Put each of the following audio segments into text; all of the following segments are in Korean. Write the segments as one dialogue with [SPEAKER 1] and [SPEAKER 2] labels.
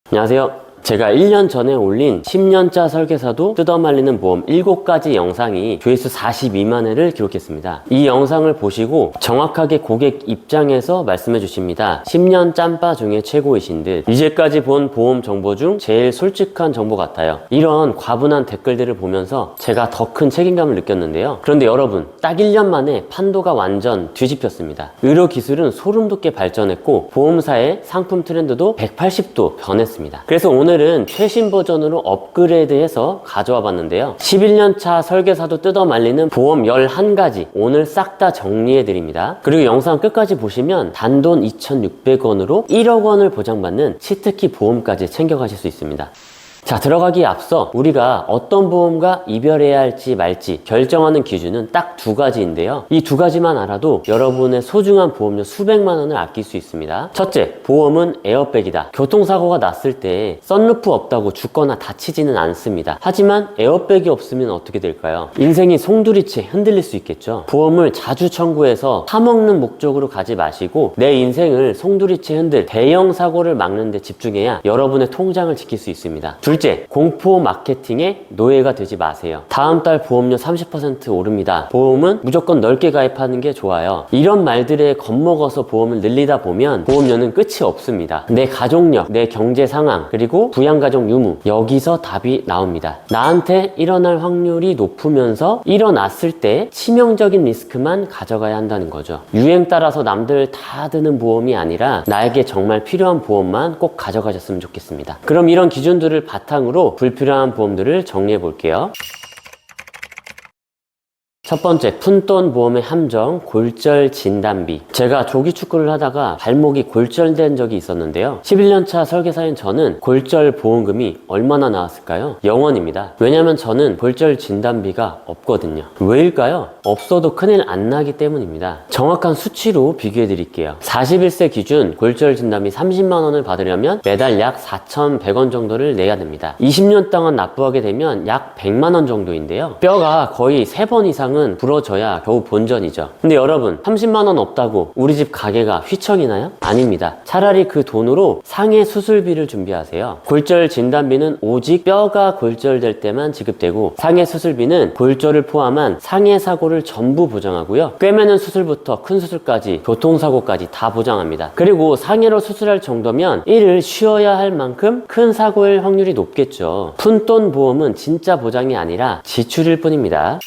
[SPEAKER 1] 안녕하세요. 제가 1년 전에 올린 10년차 설계사도 뜯어말리는 보험 7가지 영상이 조회수 42만 회를 기록했습니다. 이 영상을 보시고 정확하게 고객 입장에서 말씀해 주십니다. 10년 짬바 중에 최고이신 듯, 이제까지 본 보험 정보 중 제일 솔직한 정보 같아요. 이런 과분한 댓글들을 보면서 제가 더 큰 책임감을 느꼈는데요. 그런데 여러분, 딱 1년 만에 판도가 완전 뒤집혔습니다. 의료기술은 소름 돋게 발전했고 보험사의 상품 트렌드도 180도 변했습니다. 그래서 오늘은 최신 버전으로 업그레이드해서 가져와 봤는데요. 11년차 설계사도 뜯어말리는 보험 11가지 오늘 싹 다 정리해 드립니다. 그리고 영상 끝까지 보시면 단돈 2,600원으로 1억 원을 보장받는 치트키 보험까지 챙겨가실 수 있습니다. 자, 들어가기에 앞서 우리가 어떤 보험과 이별해야 할지 말지 결정하는 기준은 딱 2가지인데요. 이 2가지만 알아도 여러분의 소중한 보험료 수백만 원을 아낄 수 있습니다. 첫째, 보험은 에어백이다. 교통사고가 났을 때 썬루프 없다고 죽거나 다치지는 않습니다. 하지만 에어백이 없으면 어떻게 될까요? 인생이 송두리째 흔들릴 수 있겠죠. 보험을 자주 청구해서 파먹는 목적으로 가지 마시고 내 인생을 송두리째 흔들 대형 사고를 막는 데 집중해야 여러분의 통장을 지킬 수 있습니다. 둘째, 공포 마케팅의 노예가 되지 마세요. 다음 달 보험료 30% 오릅니다. 보험은 무조건 넓게 가입하는 게 좋아요. 이런 말들에 겁먹어서 보험을 늘리다 보면 보험료는 끝이 없습니다. 내 가족력, 내 경제 상황, 그리고 부양가족 유무, 여기서 답이 나옵니다. 나한테 일어날 확률이 높으면서 일어났을 때 치명적인 리스크만 가져가야 한다는 거죠. 유행 따라서 남들 다 드는 보험이 아니라 나에게 정말 필요한 보험만 꼭 가져가셨으면 좋겠습니다. 그럼 이런 기준들을 바탕으로 불필요한 보험들을 정리해 볼게요. 첫 번째, 푼돈 보험의 함정, 골절 진단비. 제가 조기 축구를 하다가 발목이 골절된 적이 있었는데요. 11년차 설계사인 저는 골절 보험금이 얼마나 나왔을까요? 0원입니다. 왜냐면 저는 골절 진단비가 없거든요. 왜일까요? 없어도 큰일 안 나기 때문입니다. 정확한 수치로 비교해 드릴게요. 41세 기준 골절 진단비 30만 원을 받으려면 매달 약 4,100원 정도를 내야 됩니다. 20년 동안 납부하게 되면 약 100만 원 정도인데요. 뼈가 거의 3번 이상은 부러져야 겨우 본전이죠. 근데 여러분, 30만 원 없다고 우리 집 가게가 휘청이나요? 아닙니다. 차라리 그 돈으로 상해 수술비를 준비하세요. 골절 진단비는 오직 뼈가 골절될 때만 지급되고 상해 수술비는 골절을 포함한 상해 사고를 전부 보장하고요. 꿰매는 수술부터 큰 수술까지 교통사고까지 다 보장합니다. 그리고 상해로 수술할 정도면 일을 쉬어야 할 만큼 큰 사고일 확률이 높겠죠. 푼돈 보험은 진짜 보장이 아니라 지출일 뿐입니다.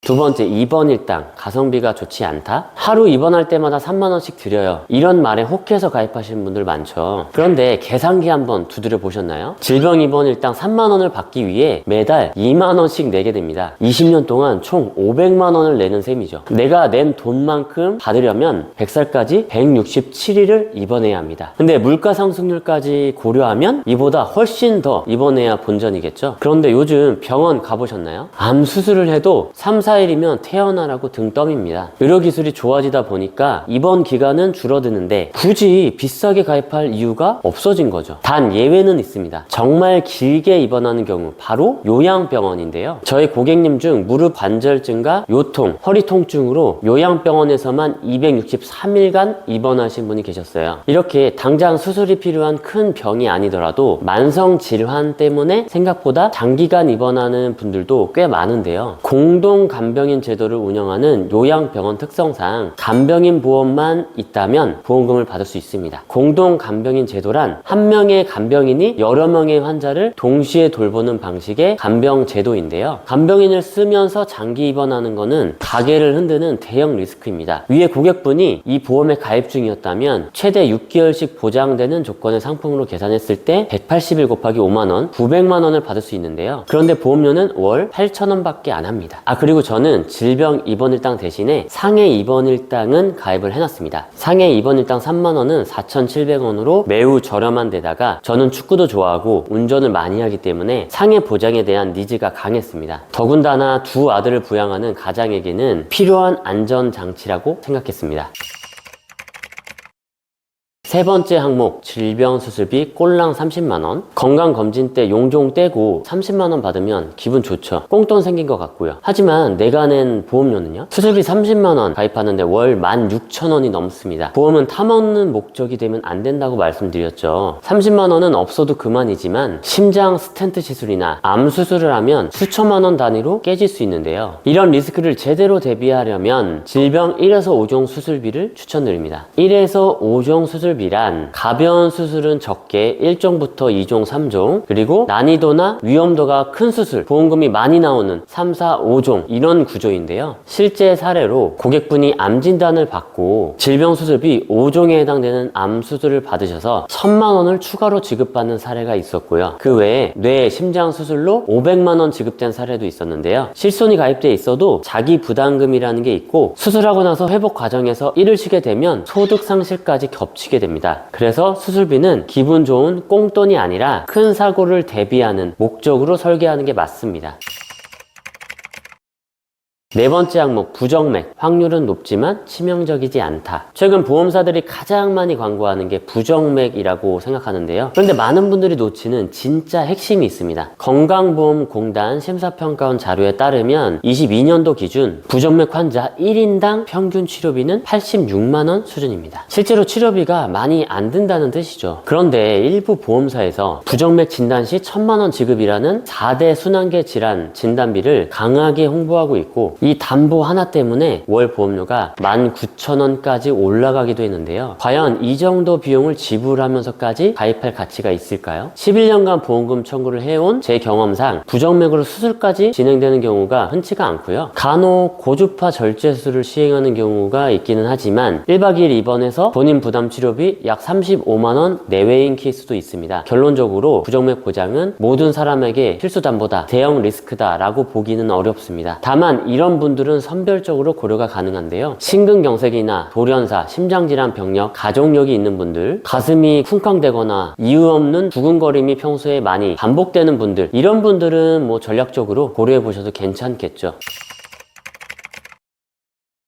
[SPEAKER 1] 두 번째, 입원 일당, 가성비가 좋지 않다? 하루 입원할 때마다 3만 원씩 드려요. 이런 말에 혹해서 가입하시는 분들 많죠. 그런데 계산기 한번 두드려 보셨나요? 질병 입원 일당 3만 원을 받기 위해 매달 2만 원씩 내게 됩니다. 20년 동안 총 500만 원을 내는 셈이죠. 내가 낸 돈만큼 받으려면 100살까지 167일을 입원해야 합니다. 근데 물가 상승률까지 고려하면 이보다 훨씬 더 입원해야 본전이겠죠. 그런데 요즘 병원 가보셨나요? 암 수술을 해도 3, 4일이면 퇴원하라고 등 떠밉니다. 의료기술이 좋아지다 보니까 입원 기간은 줄어드는데 굳이 비싸게 가입할 이유가 없어진 거죠. 단 예외는 있습니다. 정말 길게 입원하는 경우, 바로 요양병원인데요. 저희 고객님 중 무릎 관절증과 요통, 허리 통증으로 요양병원에서만 263일간 입원하신 분이 계셨어요. 이렇게 당장 수술이 필요한 큰 병이 아니더라도 만성 질환 때문에 생각보다 장기간 입원하는 분들도 꽤 많은데요. 공동 간병인 제도를 운영하는 요양병원 특성상 간병인 보험만 있다면 보험금을 받을 수 있습니다. 공동 간병인 제도란 한 명의 간병인이 여러 명의 환자를 동시에 돌보는 방식의 간병 제도인데요. 간병인을 쓰면서 장기 입원하는 것은 가게를 흔드는 대형 리스크입니다. 위에 고객분이 이 보험에 가입 중이었다면 최대 6개월씩 보장되는 조건의 상품으로 계산했을 때 180일 곱하기 5만 원, 900만 원을 받을 수 있는데요. 그런데 보험료는 월 8,000원 밖에 안 합니다. 그리고 저는 질병 입원 일당 대신에 상해 입원 일당은 가입을 해놨습니다. 상해 입원 일당 3만 원은 4,700원으로 매우 저렴한 데다가 저는 축구도 좋아하고 운전을 많이 하기 때문에 상해 보장에 대한 니즈가 강했습니다. 더군다나 두 아들을 부양하는 가장에게는 필요한 안전장치라고 생각했습니다. 세 번째 항목, 질병수술비 꼴랑 30만원. 건강검진 때 용종 떼고 30만원 받으면 기분 좋죠. 꽁돈 생긴 것 같고요. 하지만 내가 낸 보험료는요? 수술비 30만원 가입하는데 월 16,000원이 넘습니다. 보험은 타먹는 목적이 되면 안 된다고 말씀드렸죠. 30만원은 없어도 그만이지만 심장 스텐트 시술이나 암 수술을 하면 수천만원 단위로 깨질 수 있는데요. 이런 리스크를 제대로 대비하려면 질병 1에서 5종 수술비를 추천드립니다. 1에서 5종 수술비란 가벼운 수술은 적게 1종부터 2종, 3종, 그리고 난이도나 위험도가 큰 수술, 보험금이 많이 나오는 3, 4, 5종 이런 구조인데요. 실제 사례로 고객분이 암 진단을 받고 질병 수술비 5종에 해당되는 암 수술을 받으셔서 1000만원을 추가로 지급받는 사례가 있었고요. 그 외에 뇌, 심장 수술로 500만원 지급된 사례도 있었는데요. 실손이 가입돼 있어도 자기 부담금이라는 게 있고 수술하고 나서 회복 과정에서 일을 쉬게 되면 소득 상실까지 겹치게 됩니다. 그래서 수술비는 기분 좋은 꽁돈이 아니라 큰 사고를 대비하는 목적으로 설계하는 게 맞습니다. 네 번째 항목, 부정맥. 확률은 높지만 치명적이지 않다. 최근 보험사들이 가장 많이 광고하는 게 부정맥이라고 생각하는데요. 그런데 많은 분들이 놓치는 진짜 핵심이 있습니다. 건강보험공단 심사평가원 자료에 따르면 22년도 기준 부정맥 환자 1인당 평균 치료비는 86만원 수준입니다. 실제로 치료비가 많이 안 든다는 뜻이죠. 그런데 일부 보험사에서 부정맥 진단 시 1000만원 지급이라는 4대 순환계 질환 진단비를 강하게 홍보하고 있고 이 담보 하나 때문에 월 보험료가 19,000원까지 올라가기도 했는데요. 과연 이 정도 비용을 지불하면서까지 가입할 가치가 있을까요? 11년간 보험금 청구를 해온 제 경험상 부정맥으로 수술까지 진행되는 경우가 흔치가 않고요. 간혹 고주파 절제 수술을 시행하는 경우가 있기는 하지만 1박 2일 입원해서 본인 부담 치료비 약 35만원 내외인 케이스도 있습니다. 결론적으로 부정맥 보장은 모든 사람에게 필수 담보다, 대형 리스크다 라고 보기는 어렵습니다. 다만 이런 분들은 선별적으로 고려가 가능한데요. 심근경색이나 돌연사, 심장질환 병력, 가족력이 있는 분들, 가슴이 쿵쾅대거나 이유 없는 두근거림이 평소에 많이 반복되는 분들, 이런 분들은 전략적으로 고려해 보셔도 괜찮겠죠.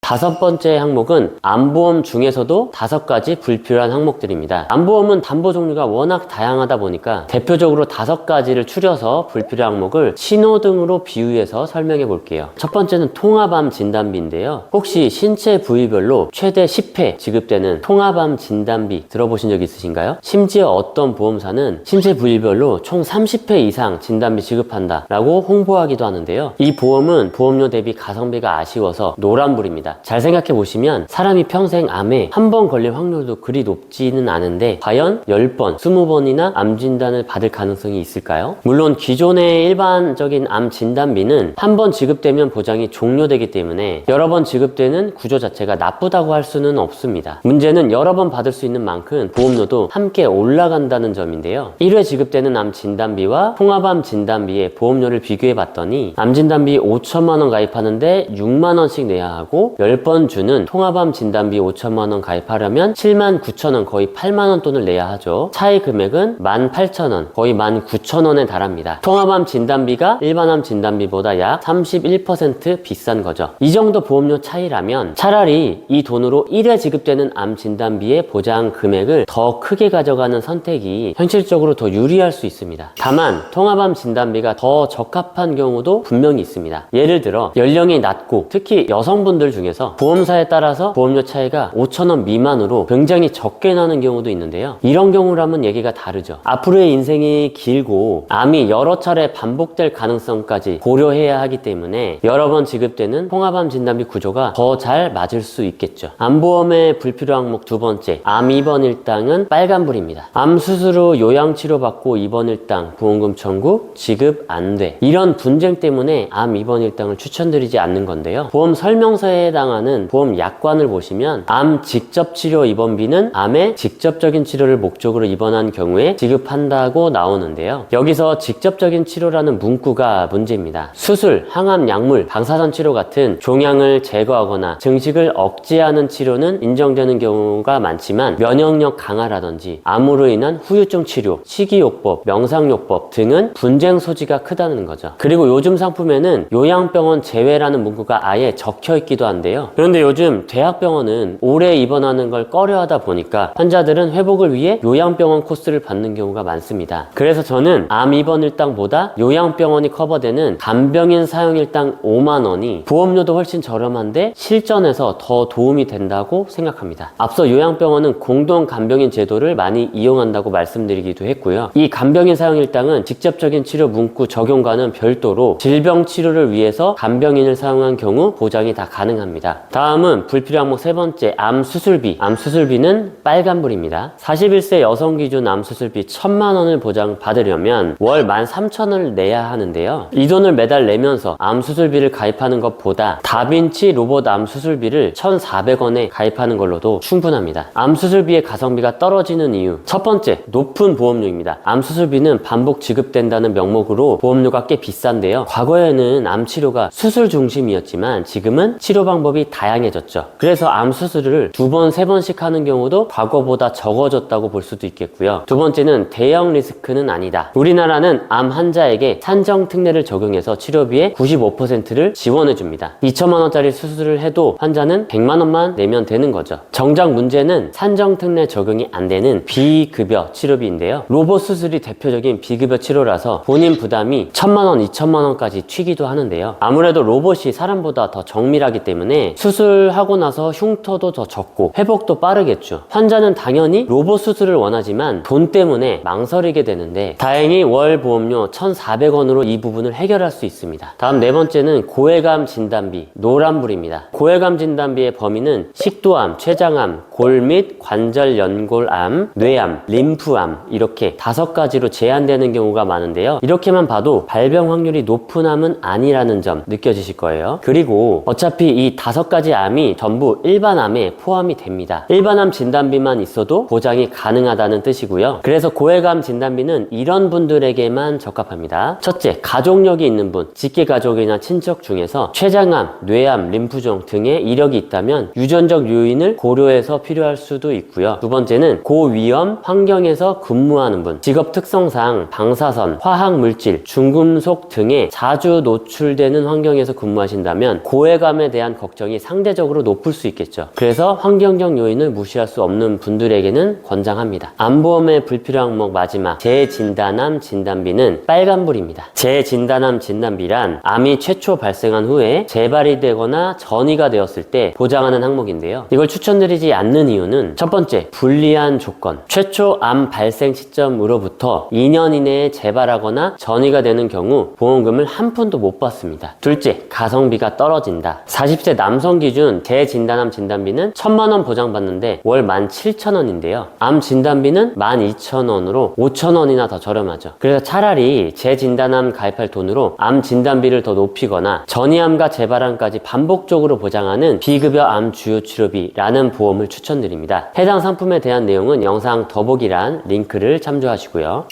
[SPEAKER 1] 다섯 번째 항목은 암보험 중에서도 5가지 불필요한 항목들입니다. 암보험은 담보 종류가 워낙 다양하다 보니까 대표적으로 5가지를 추려서 불필요한 항목을 신호등으로 비유해서 설명해 볼게요. 첫 번째는 통합암 진단비인데요. 혹시 신체 부위별로 최대 10회 지급되는 통합암 진단비 들어보신 적 있으신가요? 심지어 어떤 보험사는 신체 부위별로 총 30회 이상 진단비 지급한다 라고 홍보하기도 하는데요. 이 보험은 보험료 대비 가성비가 아쉬워서 노란불입니다. 잘 생각해 보시면 사람이 평생 암에 한 번 걸릴 확률도 그리 높지는 않은데 과연 10번, 20번이나 암 진단을 받을 가능성이 있을까요? 물론 기존의 일반적인 암 진단비는 한 번 지급되면 보장이 종료되기 때문에 여러 번 지급되는 구조 자체가 나쁘다고 할 수는 없습니다. 문제는 여러 번 받을 수 있는 만큼 보험료도 함께 올라간다는 점인데요. 1회 지급되는 암 진단비와 통합암 진단비의 보험료를 비교해 봤더니 암 진단비 5천만원 가입하는데 6만원씩 내야 하고 10번 주는 통합암 진단비 5천만원 가입하려면 79,000원, 거의 8만원 돈을 내야 하죠. 차이 금액은 18,000원, 거의 19,000원에 달합니다. 통합암 진단비가 일반암 진단비보다 약 31% 비싼 거죠. 이 정도 보험료 차이라면 차라리 이 돈으로 1회 지급되는 암 진단비의 보장 금액을 더 크게 가져가는 선택이 현실적으로 더 유리할 수 있습니다. 다만 통합암 진단비가 더 적합한 경우도 분명히 있습니다. 예를 들어 연령이 낮고 특히 여성분들 중에서 보험사에 따라서 보험료 차이가 5,000원 미만으로 굉장히 적게 나는 경우도 있는데요. 이런 경우라면 얘기가 다르죠. 앞으로의 인생이 길고 암이 여러 차례 반복될 가능성까지 고려해야 하기 때문에 여러 번 지급되는 통합암 진단비 구조가 더 잘 맞을 수 있겠죠. 암보험의 불필요 항목 두 번째, 암 입원 일당은 빨간불입니다. 암 수술 후 요양치료 받고 입원 일당 보험금 청구 지급 안 돼. 이런 분쟁 때문에 암 입원 일당을 추천드리지 않는 건데요. 보험 설명서에 해당하는 보험 약관을 보시면 암 직접 치료 입원비는 암의 직접적인 치료를 목적으로 입원한 경우에 지급한다고 나오는데요. 여기서 직접적인 치료라는 문구가 문제입니다. 수술, 항암 약물, 방사선 치료 같은 종양을 제거하거나 증식을 억제하는 치료는 인정되는 경우가 많지만 면역력 강화라든지 암으로 인한 후유증 치료, 식이요법, 명상요법 등은 분쟁 소지가 크다는 거죠. 그리고 요즘 상품에는 요양병원 제외라는 문구가 아예 적혀 있기도 한데요. 한대요. 그런데 요즘 대학병원은 오래 입원하는 걸 꺼려하다 보니까 환자들은 회복을 위해 요양병원 코스를 받는 경우가 많습니다. 그래서 저는 암 입원일당보다 요양병원이 커버되는 간병인 사용일당 5만 원이 보험료도 훨씬 저렴한데 실전에서 더 도움이 된다고 생각합니다. 앞서 요양병원은 공동 간병인 제도를 많이 이용한다고 말씀드리기도 했고요. 이 간병인 사용일당은 직접적인 치료 문구 적용과는 별도로 질병 치료를 위해서 간병인을 사용한 경우 보장이 다 가능합니다. 다음은 불필요 항목 세 번째, 암 수술비. 암 수술비는 빨간불입니다. 41세 여성 기준 암 수술비 1,000만 원을 보장받으려면 월 13,000원을 내야 하는데요. 이 돈을 매달 내면서 암 수술비를 가입하는 것보다 다빈치 로봇 암 수술비를 1,400원에 가입하는 걸로도 충분합니다. 암 수술비의 가성비가 떨어지는 이유, 첫 번째, 높은 보험료입니다. 암 수술비는 반복 지급된다는 명목으로 보험료가 꽤 비싼데요. 과거에는 암 치료가 수술 중심이었지만 지금은 치료 방법이 다양해졌죠. 그래서 암 수술을 2번, 3번씩 하는 경우도 과거보다 적어졌다고 볼 수도 있겠고요. 두 번째는 대형 리스크는 아니다. 우리나라는 암 환자에게 산정 특례를 적용해서 치료비의 95%를 지원해줍니다. 2천만 원짜리 수술을 해도 환자는 100만 원만 내면 되는 거죠. 정작 문제는 산정 특례 적용이 안 되는 비급여 치료비인데요. 로봇 수술이 대표적인 비급여 치료라서 본인 부담이 1,000만 원, 2천만 원까지 튀기도 하는데요. 아무래도 로봇이 사람보다 더 정밀하기 때문에 수술하고 나서 흉터도 더 적고 회복도 빠르겠죠. 환자는 당연히 로봇 수술을 원하지만 돈 때문에 망설이게 되는데 다행히 월 보험료 1,400원으로 이 부분을 해결할 수 있습니다. 다음 네 번째는 고해감 진단비, 노란불입니다. 고해감 진단비의 범위는 식도암, 췌장암, 골 및 관절 연골암, 뇌암, 림프암 이렇게 5가지로 제한되는 경우가 많은데요. 이렇게만 봐도 발병 확률이 높은 암은 아니라는 점 느껴지실 거예요. 그리고 어차피 이 5가지 암이 전부 일반암에 포함이 됩니다. 일반암 진단비만 있어도 보장이 가능하다는 뜻이고요. 그래서 고해감 진단비는 이런 분들에게만 적합합니다. 첫째, 가족력이 있는 분, 직계가족이나 친척 중에서 췌장암, 뇌암, 림프종 등의 이력이 있다면 유전적 요인을 고려해서 필요할 수도 있고요. 두 번째는 고위험 환경에서 근무하는 분, 직업 특성상 방사선, 화학물질, 중금속 등에 자주 노출되는 환경에서 근무하신다면 고해감에 대한 걱정이 상대적으로 높을 수 있겠죠. 그래서 환경적 요인을 무시할 수 없는 분들에게는 권장합니다. 암보험의 불필요 항목 마지막, 재진단암 진단비는 빨간불입니다. 재진단암 진단비란 암이 최초 발생한 후에 재발이 되거나 전이가 되었을 때 보장하는 항목인데요. 이걸 추천드리지 않는 이유는 첫 번째, 불리한 조건. 최초 암 발생 시점으로부터 2년 이내에 재발하거나 전이가 되는 경우 보험금을 한 푼도 못 받습니다. 둘째, 가성비가 떨어진다. 40세 남성 기준 재진단암 진단비는 1,000만 원 보장받는데 월 17,000원인데요. 암 진단비는 12,000원으로 5,000원이나 더 저렴하죠. 그래서 차라리 재진단암 가입할 돈으로 암 진단비를 더 높이거나 전이암과 재발암까지 반복적으로 보장하는 비급여 암 주요 치료비라는 보험을 추천드립니다. 해당 상품에 대한 내용은 영상 더보기란 링크를 참조하시고요.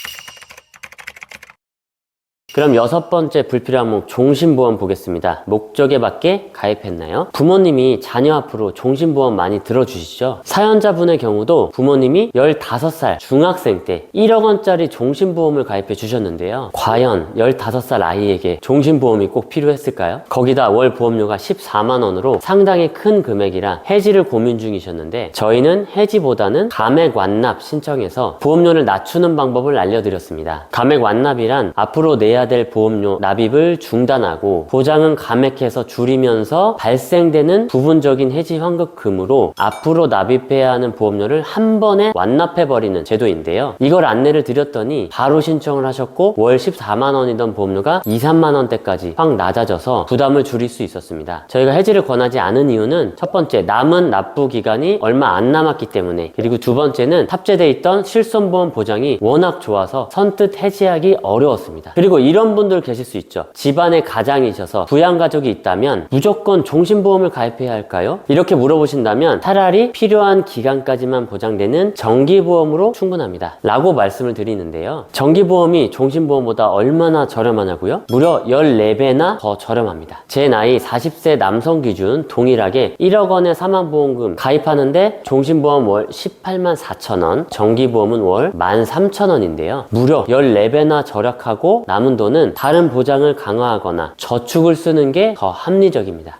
[SPEAKER 1] 그럼 6번째 불필요 항목 종신보험 보겠습니다. 목적에 맞게 가입했나요? 부모님이 자녀 앞으로 종신보험 많이 들어주시죠? 사연자분의 경우도 부모님이 15살 중학생 때 1억 원짜리 종신보험을 가입해 주셨는데요. 과연 15살 아이에게 종신보험이 꼭 필요했을까요? 거기다 월 보험료가 14만 원으로 상당히 큰 금액이라 해지를 고민 중이셨는데 저희는 해지보다는 감액 완납 신청해서 보험료를 낮추는 방법을 알려드렸습니다. 감액 완납이란 앞으로 내야 될 보험료 납입을 중단하고 보장은 감액해서 줄이면서 발생되는 부분적인 해지 환급금으로 앞으로 납입해야 하는 보험료를 한 번에 완납해버리는 제도인데요. 이걸 안내를 드렸더니 바로 신청을 하셨고 월 14만 원이던 보험료가 2, 3만 원대까지 확 낮아져서 부담을 줄일 수 있었습니다. 저희가 해지를 권하지 않은 이유는 첫 번째, 남은 납부 기간이 얼마 안 남았기 때문에, 그리고 두 번째는 탑재되어 있던 실손보험 보장이 워낙 좋아서 선뜻 해지하기 어려웠습니다. 그리고 이런 분들 계실 수 있죠. 집안에 가장이셔서 부양가족이 있다면 무조건 종신보험을 가입해야 할까요? 이렇게 물어보신다면 차라리 필요한 기간까지만 보장되는 정기보험으로 충분합니다 라고 말씀을 드리는데요. 정기보험이 종신보험보다 얼마나 저렴하냐고요? 무려 14배나 더 저렴합니다. 제 나이 40세 남성 기준 동일하게 1억 원의 사망보험금 가입하는데 종신보험 월 18만 4천 원, 정기보험은 월 13,000원인데요. 무려 14배나 절약하고 남은 돈은 다른 보장을 강화하거나 저축을 쓰는 게 더 합리적입니다.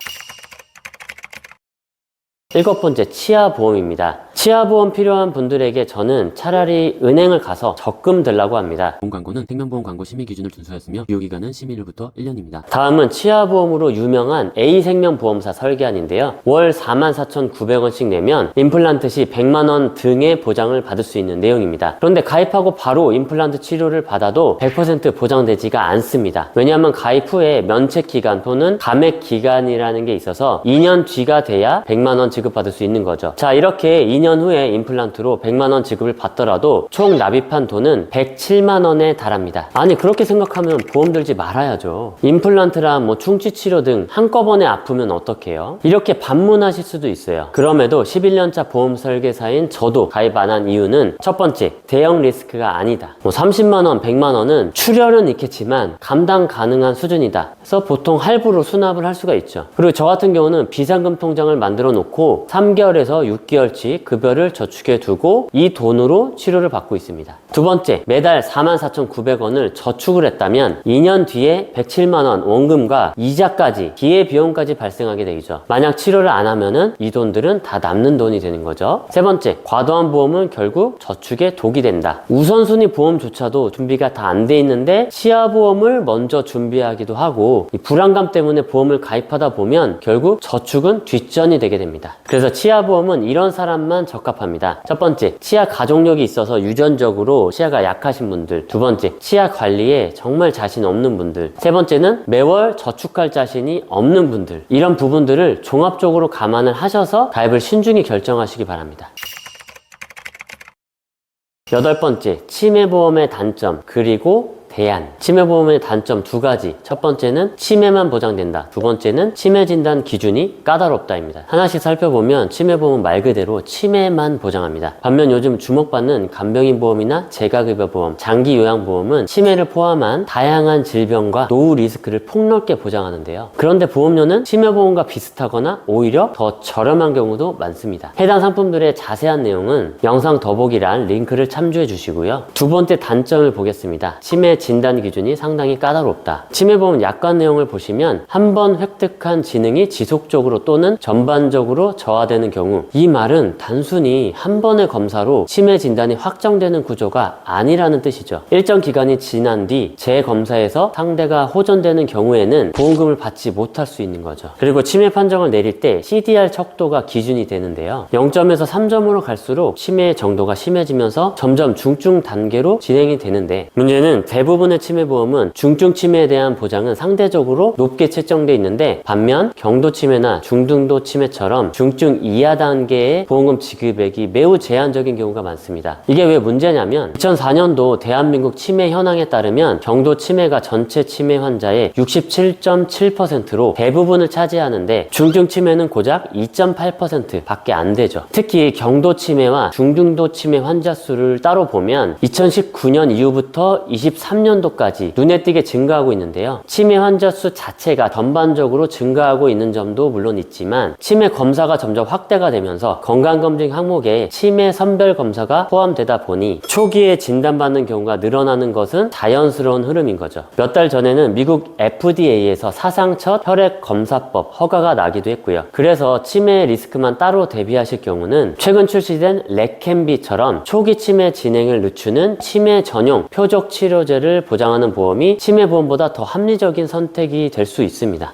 [SPEAKER 1] 7번째, 치아보험입니다. 치아보험 필요한 분들에게 저는 차라리 은행을 가서 적금 들라고 합니다.
[SPEAKER 2] 보험 광고는 생명보험 광고 심의 기준을 준수하였으며 유효기간은 심의일부터 1년입니다.
[SPEAKER 1] 다음은 치아보험으로 유명한 A생명보험사 설계안인데요. 월 44,900원씩 내면 임플란트 시 100만원 등의 보장을 받을 수 있는 내용입니다. 그런데 가입하고 바로 임플란트 치료를 받아도 100% 보장되지가 않습니다. 왜냐하면 가입 후에 면책기간 또는 감액기간이라는 게 있어서 2년 뒤가 돼야 100만원 지급받을 수 있는 거죠. 자, 이렇게 2년 후에 임플란트로 100만원 지급을 받더라도 총 납입한 돈은 107만원에 달합니다. 아니, 그렇게 생각하면 보험 들지 말아야죠. 임플란트랑 충치치료 등 한꺼번에 아프면 어떡해요? 이렇게 반문하실 수도 있어요. 그럼에도 11년차 보험 설계사인 저도 가입 안 한 이유는 첫 번째, 대형 리스크가 아니다. 30만원, 100만원은 출혈은 있겠지만 감당 가능한 수준이다. 그래서 보통 할부로 수납을 할 수가 있죠. 그리고 저 같은 경우는 비상금 통장을 만들어 놓고 3개월에서 6개월치 급여를 저축해 두고 이 돈으로 치료를 받고 있습니다. 두 번째, 매달 44,900원을 저축을 했다면 2년 뒤에 107만원 원금과 이자까지, 기회비용까지 발생하게 되죠. 만약 치료를 안 하면은 이 돈들은 다 남는 돈이 되는 거죠. 세 번째, 과도한 보험은 결국 저축에 독이 된다. 우선순위 보험조차도 준비가 다 안 돼 있는데 치아보험을 먼저 준비하기도 하고 이 불안감 때문에 보험을 가입하다 보면 결국 저축은 뒷전이 되게 됩니다. 그래서 치아보험은 이런 사람만 적합합니다. 첫 번째, 치아 가족력이 있어서 유전적으로 치아가 약하신 분들. 두 번째, 치아 관리에 정말 자신 없는 분들. 세 번째는 매월 저축할 자신이 없는 분들. 이런 부분들을 종합적으로 감안을 하셔서 가입을 신중히 결정하시기 바랍니다. 8번째, 치매보험의 단점, 그리고 대안. 치매보험의 단점 두 가지. 첫 번째는 치매만 보장된다. 두 번째는 치매 진단 기준이 까다롭다입니다. 하나씩 살펴보면 치매보험은 말 그대로 치매만 보장합니다. 반면 요즘 주목받는 간병인보험이나 재가급여보험, 장기요양보험은 치매를 포함한 다양한 질병과 노후 리스크를 폭넓게 보장하는데요. 그런데 보험료는 치매보험과 비슷하거나 오히려 더 저렴한 경우도 많습니다. 해당 상품들의 자세한 내용은 영상 더보기란 링크를 참조해 주시고요. 두 번째 단점을 보겠습니다. 치매 진단 기준이 상당히 까다롭다. 치매보험 약관 내용을 보시면 한 번 획득한 지능이 지속적으로 또는 전반적으로 저하되는 경우, 이 말은 단순히 한 번의 검사로 치매 진단이 확정되는 구조가 아니라는 뜻이죠. 일정 기간이 지난 뒤 재검사에서 상대가 호전되는 경우에는 보험금을 받지 못할 수 있는 거죠. 그리고 치매 판정을 내릴 때 CDR 척도가 기준이 되는데요. 0점에서 3점으로 갈수록 치매의 정도가 심해지면서 점점 중증 단계로 진행이 되는데, 문제는 대부분의 치매보험은 중증 치매에 대한 보장은 상대적으로 높게 책정돼 있는데, 반면 경도치매나 중등도 치매처럼 중증 이하 단계의 보험금 지급액이 매우 제한적인 경우가 많습니다. 이게 왜 문제냐면 2004년도 대한민국 치매 현황에 따르면 경도 치매가 전체 치매 환자의 67.7%로 대부분을 차지하는데 중증 치매는 고작 2.8% 밖에 안 되죠. 특히 경도 치매와 중등도 치매 환자 수를 따로 보면 2019년 이후부터 23년도까지 눈에 띄게 증가하고 있는데요. 치매 환자 수 자체가 전반적으로 증가하고 있는 점도 물론 있지만 치매 검사가 점점 확대가 되면서 건강검진 항목에 치매 선별 검사가 포함되다 보니 초기에 진단받는 경우가 늘어나는 것은 자연스러운 흐름인 거죠. 몇 달 전에는 미국 FDA에서 사상 첫 혈액 검사법 허가가 나기도 했고요. 그래서 치매 리스크만 따로 대비하실 경우는 최근 출시된 레캠비처럼 초기 치매 진행을 늦추는 치매 전용 표적 치료제를 보장하는 보험이 치매보험보다 더 합리적인 선택이 될 수 있습니다.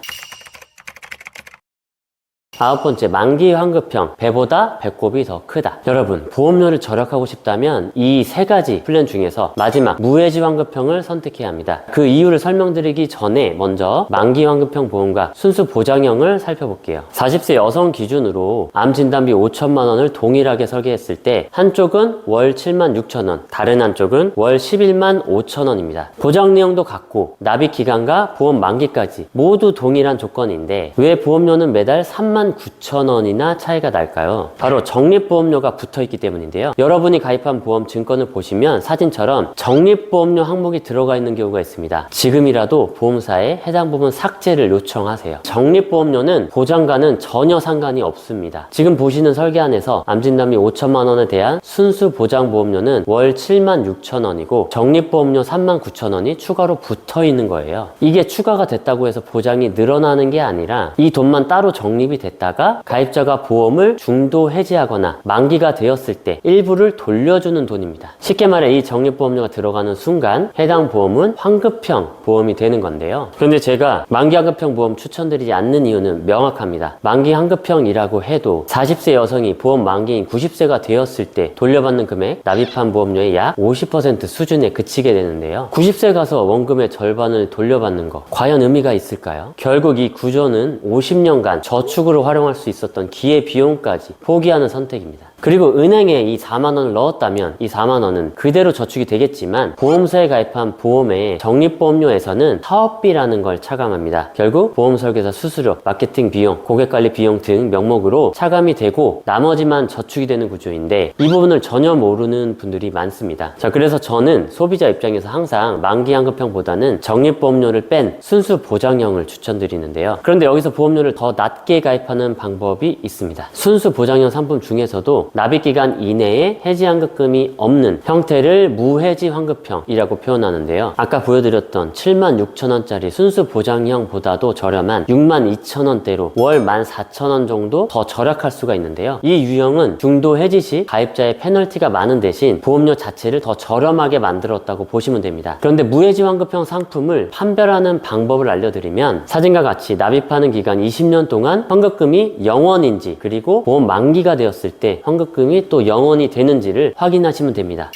[SPEAKER 1] 9번째, 만기 환급형, 배보다 배꼽이 더 크다. 여러분, 보험료를 절약하고 싶다면 이 세 가지 플랜 중에서 마지막 무해지 환급형을 선택해야 합니다. 그 이유를 설명드리기 전에 먼저 만기 환급형 보험과 순수 보장형을 살펴볼게요. 40세 여성 기준으로 암 진단비 5천만 원을 동일하게 설계했을 때 한쪽은 월 7만 6천 원, 다른 한쪽은 월 11만 5천 원입니다. 보장 내용도 같고 납입 기간과 보험 만기까지 모두 동일한 조건인데 왜 보험료는 매달 3만 9천 원이나 차이가 날까요? 바로 적립보험료가 붙어있기 때문인데요. 여러분이 가입한 보험 증권을 보시면 사진처럼 적립보험료 항목이 들어가 있는 경우가 있습니다. 지금이라도 보험사에 해당 부분 삭제를 요청하세요. 적립보험료는 보장과는 전혀 상관이 없습니다. 지금 보시는 설계안에서 암진단비 5천만 원에 대한 순수 보장보험료는 월 7만 6천 원이고 적립보험료 3만 9천 원이 추가로 붙어있는 거예요. 이게 추가가 됐다고 해서 보장이 늘어나는 게 아니라 이 돈만 따로 적립이 됐다 있다가 가입자가 보험을 중도 해지하거나 만기가 되었을 때 일부를 돌려주는 돈입니다. 쉽게 말해 이 적립보험료가 들어가는 순간 해당 보험은 환급형 보험이 되는 건데요. 그런데 제가 만기 환급형 보험 추천드리지 않는 이유는 명확합니다. 만기 환급형이라고 해도 40세 여성이 보험 만기인 90세가 되었을 때 돌려받는 금액 납입한 보험료의 약 50% 수준에 그치게 되는데요. 90세 가서 원금의 절반을 돌려받는 거 과연 의미가 있을까요? 결국 이 구조는 50년간 저축으로 활용할 수 있었던 기회비용까지 포기하는 선택입니다. 그리고 은행에 이 4만 원을 넣었다면 이 4만 원은 그대로 저축이 되겠지만 보험사에 가입한 보험의 적립보험료에서는 사업비라는 걸 차감합니다. 결국 보험 설계사 수수료, 마케팅 비용, 고객관리 비용 등 명목으로 차감이 되고 나머지만 저축이 되는 구조인데 이 부분을 전혀 모르는 분들이 많습니다. 자, 그래서 저는 소비자 입장에서 항상 만기 환급형보다는 적립보험료를 뺀 순수 보장형을 추천드리는데요. 그런데 여기서 보험료를 더 낮게 가입하는 방법이 있습니다. 순수 보장형 상품 중에서도 납입기간 이내에 해지환급금이 없는 형태를 무해지 환급형이라고 표현하는데요. 아까 보여드렸던 76,000원짜리 순수 보장형보다도 저렴한 62,000원대로 월 14,000원 정도 더 절약할 수가 있는데요. 이 유형은 중도 해지 시 가입자의 페널티가 많은 대신 보험료 자체를 더 저렴하게 만들었다고 보시면 됩니다. 그런데 무해지 환급형 상품을 판별하는 방법을 알려드리면 사진과 같이 납입하는 기간 20년 동안 환급금이 0원인지 그리고 보험 만기가 되었을 때 환급금이 또 0원이 되는지를 확인하시면 됩니다.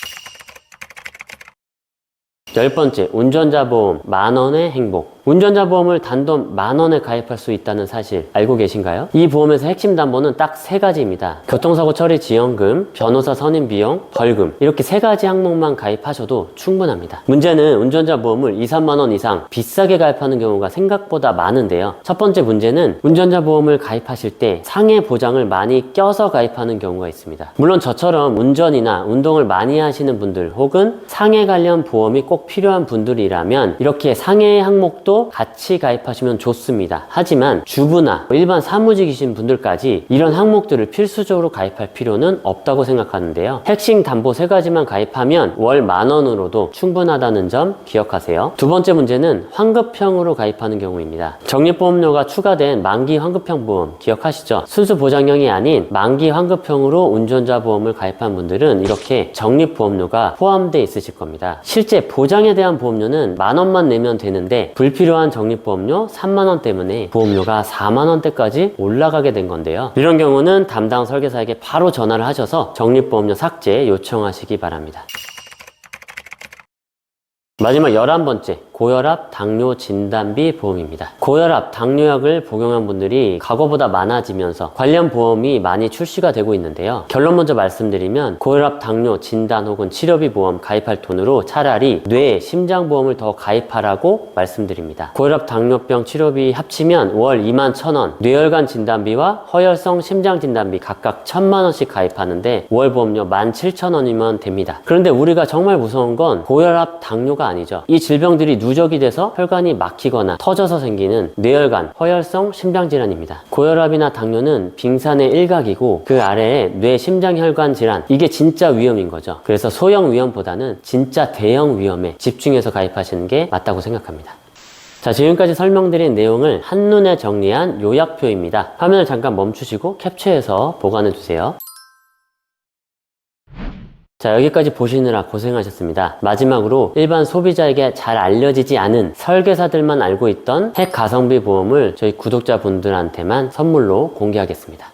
[SPEAKER 1] 10번째, 운전자 보험 만원의 행복. 운전자 보험을 단돈 만원에 가입할 수 있다는 사실 알고 계신가요? 이 보험에서 핵심 담보는 딱 3가지입니다. 교통사고 처리 지원금, 변호사 선임 비용, 벌금 이렇게 3가지 항목만 가입하셔도 충분합니다. 문제는 운전자 보험을 2, 3만원 이상 비싸게 가입하는 경우가 생각보다 많은데요. 첫 번째 문제는 운전자 보험을 가입하실 때 상해 보장을 많이 껴서 가입하는 경우가 있습니다. 물론 저처럼 운전이나 운동을 많이 하시는 분들 혹은 상해 관련 보험이 꼭 필요한 분들이라면 이렇게 상해 항목도 같이 가입하시면 좋습니다. 하지만 주부나 일반 사무직이신 분들까지 이런 항목들을 필수적으로 가입할 필요는 없다고 생각하는데요. 핵심 담보 3가지만 가입하면 월 만원으로도 충분하다는 점 기억하세요. 두 번째 문제는 환급형으로 가입하는 경우입니다. 적립보험료가 추가된 만기 환급형 보험 기억하시죠? 순수 보장형이 아닌 만기 환급형으로 운전자 보험을 가입한 분들은 이렇게 적립보험료가 포함되어 있으실 겁니다. 실제 보장에 대한 보험료는 만원만 내면 되는데 불필요한 적립보험료 3만원 때문에 보험료가 4만원대까지 올라가게 된 건데요. 이런 경우는 담당 설계사에게 바로 전화를 하셔서 적립보험료 삭제 요청하시기 바랍니다. 마지막 11번째, 고혈압, 당뇨 진단비 보험입니다. 고혈압, 당뇨약을 복용한 분들이 과거보다 많아지면서 관련 보험이 많이 출시가 되고 있는데요. 결론 먼저 말씀드리면 고혈압, 당뇨 진단 혹은 치료비 보험 가입할 돈으로 차라리 뇌, 심장보험을 더 가입하라고 말씀드립니다. 고혈압, 당뇨병 치료비 합치면 월 21,000원, 뇌혈관 진단비와 허혈성 심장 진단비 각각 1,000만원씩 가입하는데 월 보험료 17,000원이면 됩니다. 그런데 우리가 정말 무서운 건 고혈압, 당뇨가 아니죠. 이 질병들이 누적이 돼서 혈관이 막히거나 터져서 생기는 뇌혈관, 허혈성 심장질환입니다. 고혈압이나 당뇨는 빙산의 일각이고 그 아래에 뇌 심장혈관 질환, 이게 진짜 위험인 거죠. 그래서 소형 위험보다는 진짜 대형 위험에 집중해서 가입하시는 게 맞다고 생각합니다. 자, 지금까지 설명드린 내용을 한눈에 정리한 요약표입니다. 화면을 잠깐 멈추시고 캡처해서 보관해주세요. 자, 여기까지 보시느라 고생하셨습니다. 마지막으로 일반 소비자에게 잘 알려지지 않은 설계사들만 알고 있던 핵 가성비 보험을 저희 구독자분들한테만 선물로 공개하겠습니다.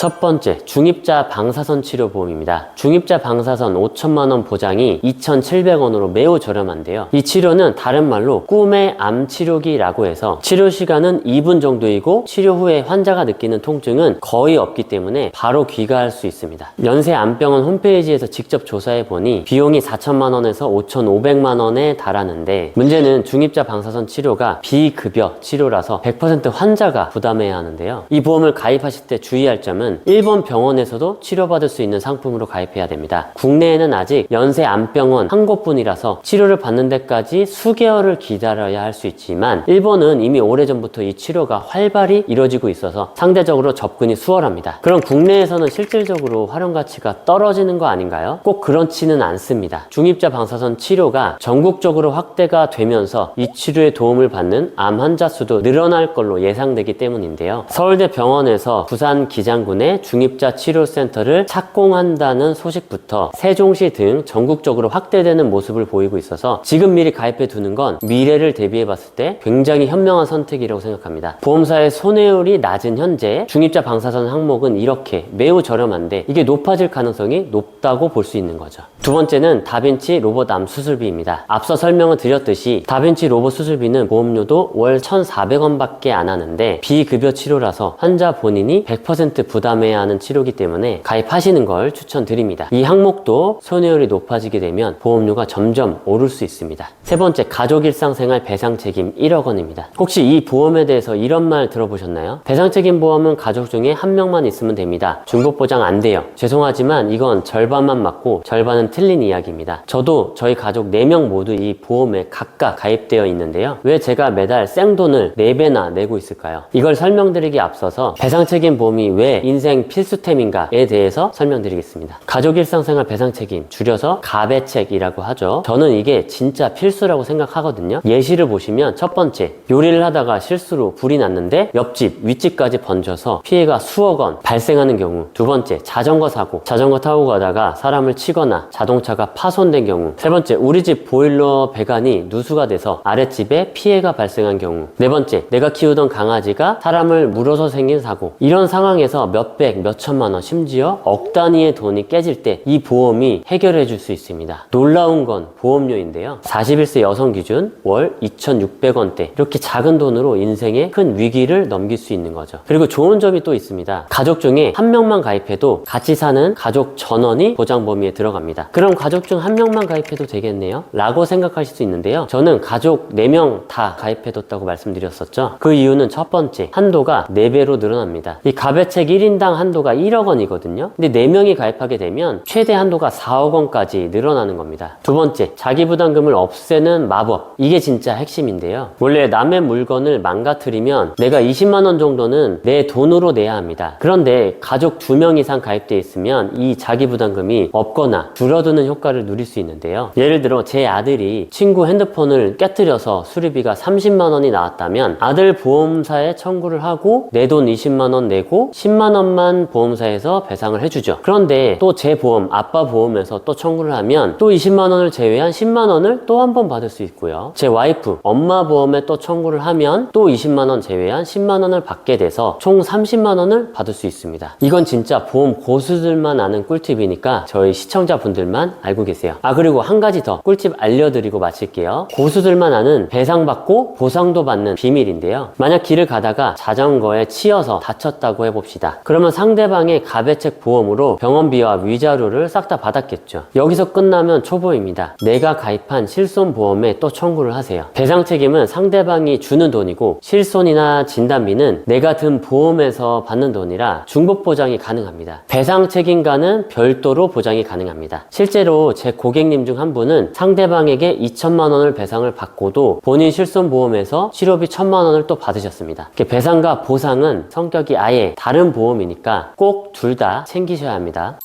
[SPEAKER 1] 첫 번째, 중입자 방사선 치료 보험입니다. 중입자 방사선 5천만원 보장이 2,700원으로 매우 저렴한데요. 이 치료는 다른 말로 꿈의 암 치료기라고 해서 치료 시간은 2분 정도이고 치료 후에 환자가 느끼는 통증은 거의 없기 때문에 바로 귀가할 수 있습니다. 연세암병원 홈페이지에서 직접 조사해 보니 비용이 4천만원에서 5,500만원에 달하는데 문제는 중입자 방사선 치료가 비급여 치료라서 100% 환자가 부담해야 하는데요. 이 보험을 가입하실 때 주의할 점은 보험료는 일본 병원에서도 치료받을 수 있는 상품으로 가입해야 됩니다. 국내에는 아직 연세안병원 한 곳뿐이라서 치료를 받는 데까지 수개월을 기다려야 할 수 있지만 일본은 이미 오래전부터 이 치료가 활발히 이루어지고 있어서 상대적으로 접근이 수월합니다. 그럼 국내에서는 실질적으로 활용 가치가 떨어지는 거 아닌가요? 꼭 그렇지는 않습니다. 중입자 방사선 치료가 전국적으로 확대가 되면서 이 치료에 도움을 받는 암 환자 수도 늘어날 걸로 예상되기 때문인데요. 서울대 병원에서 부산 기장군의 중입자 치료센터를 착공한다는 소식부터 세종시 등 전국적으로 확대되는 모습을 보이고 있어서 지금 미리 가입해 두는 건 미래를 대비해 봤을 때 굉장히 현명한 선택이라고 생각합니다. 보험사의 손해율이 낮은 현재 중입자 방사선 항목은 이렇게 매우 저렴한데 이게 높아질 가능성이 높다고 볼 수 있는 거죠. 두 번째는 다빈치 로봇 암 수술비입니다. 앞서 설명을 드렸듯이 다빈치 로봇 수술비는 보험료도 월 1,400원 밖에 안 하는데 비급여 치료라서 환자 본인이 100% 부담해야 하는 치료이기 때문에 가입하시는 걸 추천드립니다. 이 항목도 손해율이 높아지게 되면 보험료가 점점 오를 수 있습니다. 세 번째, 가족 일상생활 배상 책임 1억 원입니다. 혹시 이 보험에 대해서 이런 말 들어보셨나요? 배상 책임 보험은 가족 중에 한 명만 있으면 됩니다. 중복 보장 안 돼요. 죄송하지만 이건 절반만 맞고 절반은 틀린 이야기입니다. 저도 저희 가족 4명 모두 이 보험에 각각 가입되어 있는데요. 왜 제가 매달 생돈을 4배나 내고 있을까요? 이걸 설명드리기 앞서서 배상책임 보험이 왜 인생 필수템인가에 대해서 설명드리겠습니다. 가족 일상생활 배상책임, 줄여서 가배책이라고 하죠. 저는 이게 진짜 필수라고 생각하거든요. 예시를 보시면 첫 번째, 요리를 하다가 실수로 불이 났는데 옆집, 윗집까지 번져서 피해가 수억 원 발생하는 경우. 두 번째, 자전거 사고, 자전거 타고 가다가 사람을 치거나 자동차가 파손된 경우. 세 번째, 우리 집 보일러 배관이 누수가 돼서 아랫집에 피해가 발생한 경우. 네 번째, 내가 키우던 강아지가 사람을 물어서 생긴 사고. 이런 상황에서 몇백, 몇천만 원, 심지어 억 단위의 돈이 깨질 때 이 보험이 해결해 줄 수 있습니다. 놀라운 건 보험료인데요. 41세 여성 기준 월 2,600원대. 이렇게 작은 돈으로 인생의 큰 위기를 넘길 수 있는 거죠. 그리고 좋은 점이 또 있습니다. 가족 중에 한 명만 가입해도 같이 사는 가족 전원이 보장 범위에 들어갑니다. 그럼 가족 중 한 명만 가입해도 되겠네요? 라고 생각하실 수 있는데요. 저는 가족 4명 다 가입해뒀다고 말씀드렸었죠. 그 이유는 첫 번째, 한도가 4배로 늘어납니다. 이 가배책 1인당 한도가 1억 원이거든요. 근데 4명이 가입하게 되면 최대 한도가 4억 원까지 늘어나는 겁니다. 두 번째, 자기 부담금을 없애는 마법. 이게 진짜 핵심인데요. 원래 남의 물건을 망가뜨리면 내가 20만 원 정도는 내 돈으로 내야 합니다. 그런데 가족 2명 이상 가입되어 있으면 이 자기 부담금이 없거나 줄어드는 효과를 누릴 수 있는데요. 예를 들어 제 아들이 친구 핸드폰을 깨뜨려서 수리비가 30만 원이 나왔다면 아들 보험사에 청구를 하고 내 돈 20만 원 내고 10만 원만 보험사에서 배상을 해주죠. 그런데 또 제 보험, 아빠 보험에서 또 청구를 하면 또 20만 원을 제외한 10만 원을 또 한 번 받을 수 있고요. 제 와이프, 엄마 보험에 또 청구를 하면 또 20만 원 제외한 10만 원을 받게 돼서 총 30만 원을 받을 수 있습니다. 이건 진짜 보험 고수들만 아는 꿀팁이니까 저희 시청자분들만 알고 계세요. 그리고 한 가지 더 꿀팁 알려드리고 마칠게요. 고수들만 아는 배상받고 보상도 받는 비밀인데요. 만약 길을 가다가 자전거에 치여서 다쳤다고 해봅시다. 그러면 상대방의 가배책 보험으로 병원비와 위자료를 싹 다 받았겠죠. 여기서 끝나면 초보입니다. 내가 가입한 실손보험에 또 청구를 하세요. 배상 책임은 상대방이 주는 돈이고 실손이나 진단비는 내가 든 보험에서 받는 돈이라 중복 보장이 가능합니다. 배상 책임과는 별도로 보장이 가능합니다. 실제로 제 고객님 중 한 분은 상대방에게 2천만 원을 배상을 받고도 본인 실손보험에서 치료비 1,000만 원을 또 받으셨습니다. 배상과 보상은 성격이 아예 다른 보험이니까 꼭 둘 다 챙기셔야 합니다.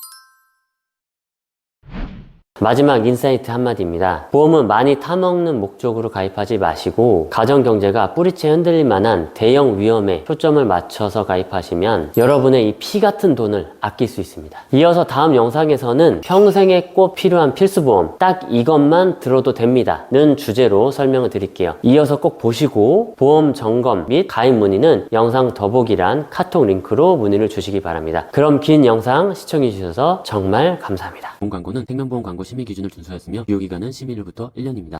[SPEAKER 1] 마지막 인사이트 한마디입니다. 보험은 많이 타먹는 목적으로 가입하지 마시고 가정경제가 뿌리채 흔들릴 만한 대형 위험에 초점을 맞춰서 가입하시면 여러분의 이 피 같은 돈을 아낄 수 있습니다. 이어서 다음 영상에서는 평생에 꼭 필요한 필수보험 딱 이것만 들어도 됩니다 는 주제로 설명을 드릴게요. 이어서 꼭 보시고 보험 점검 및 가입 문의는 영상 더보기란 카톡 링크로 문의를 주시기 바랍니다. 그럼 긴 영상 시청해 주셔서 정말 감사합니다.
[SPEAKER 2] 본 광고는 생명보험 광고 심의 기준을 준수하였으며 유효기간은 심의일부터 1년입니다.